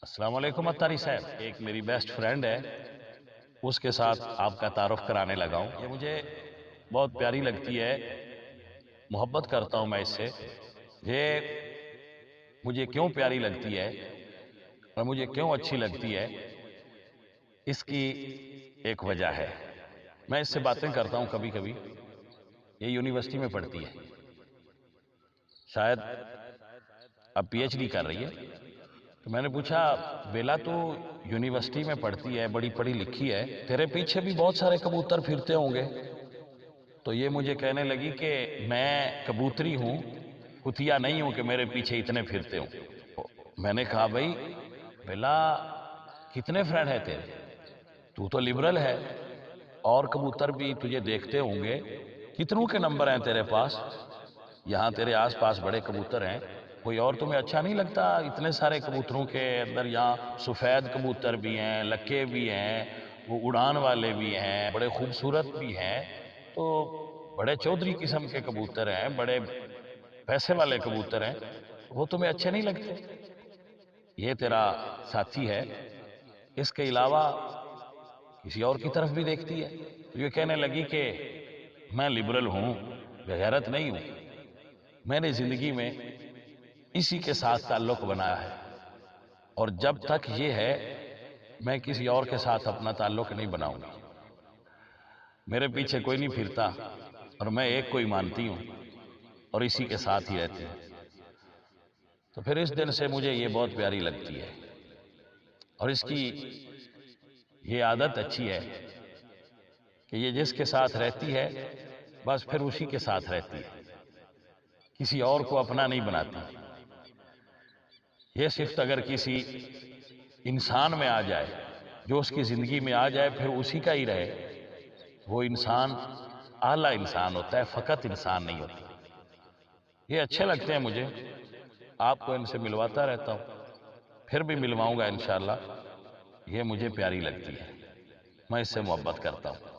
السلام علیکم اتاری صاحب، ایک میری بیسٹ فرینڈ ہے، اس کے ساتھ آپ کا تعارف کرانے لگا ہوں۔ یہ مجھے بہت پیاری لگتی ہے، محبت کرتا ہوں میں اس سے۔ یہ مجھے کیوں پیاری لگتی ہے اور مجھے کیوں اچھی لگتی ہے، اس کی ایک وجہ ہے۔ میں اس سے باتیں کرتا ہوں کبھی کبھی۔ یہ یونیورسٹی میں پڑھتی ہے، شاید اب پی ایچ ڈی کر رہی ہے۔ تو میں نے پوچھا، بیلا تو یونیورسٹی میں پڑھتی ہے، بڑی پڑھی لکھی ہے، تیرے پیچھے بھی بہت سارے کبوتر پھرتے ہوں گے؟ تو یہ مجھے کہنے لگی کہ میں کبوتری ہوں، کتیا نہیں ہوں کہ میرے پیچھے اتنے پھرتے ہوں۔ میں نے کہا، بھائی بیلا، کتنے فرینڈ ہیں تیرے؟ تو لبرل ہے، اور کبوتر بھی تجھے دیکھتے ہوں گے، کتنوں کے نمبر ہیں تیرے پاس؟ یہاں تیرے آس پاس بڑے کبوتر ہیں، کوئی اور تمہیں اچھا نہیں لگتا اتنے سارے کبوتروں کے اندر؟ یہاں سفید کبوتر بھی ہیں، لکے بھی ہیں، وہ اڑان والے بھی ہیں، بڑے خوبصورت بھی ہیں، تو بڑے چودھری قسم کے کبوتر ہیں، بڑے پیسے والے کبوتر ہیں، وہ تمہیں اچھے نہیں لگتے؟ یہ تیرا ساتھی ہے، اس کے علاوہ کسی اور کی طرف بھی دیکھتی ہے؟ تو یہ کہنے لگی کہ میں لبرل ہوں، بغیرت نہیں ہوں، میں نے زندگی میں اسی کے ساتھ تعلق بنایا ہے، اور جب تک یہ ہے میں کسی اور کے ساتھ اپنا تعلق نہیں بناؤں گی۔ میرے پیچھے کوئی نہیں پھرتا، اور میں ایک کو ہی مانتی ہوں اور اسی کے ساتھ ہی رہتی ہوں۔ تو پھر اس دن سے مجھے یہ بہت پیاری لگتی ہے، اور اس کی یہ عادت اچھی ہے کہ یہ جس کے ساتھ رہتی ہے بس پھر اسی کے ساتھ رہتی ہے، کسی اور کو اپنا نہیں بناتی۔ یہ صفت اگر کسی انسان میں آ جائے، جو اس کی زندگی میں آ جائے، پھر اسی کا ہی رہے، وہ انسان اعلیٰ انسان ہوتا ہے، فقط انسان نہیں ہوتا۔ یہ اچھے لگتے ہیں مجھے، آپ کو ان سے ملواتا رہتا ہوں، پھر بھی ملواؤں گا انشاءاللہ۔ یہ مجھے پیاری لگتی ہے، میں اس سے محبت کرتا ہوں۔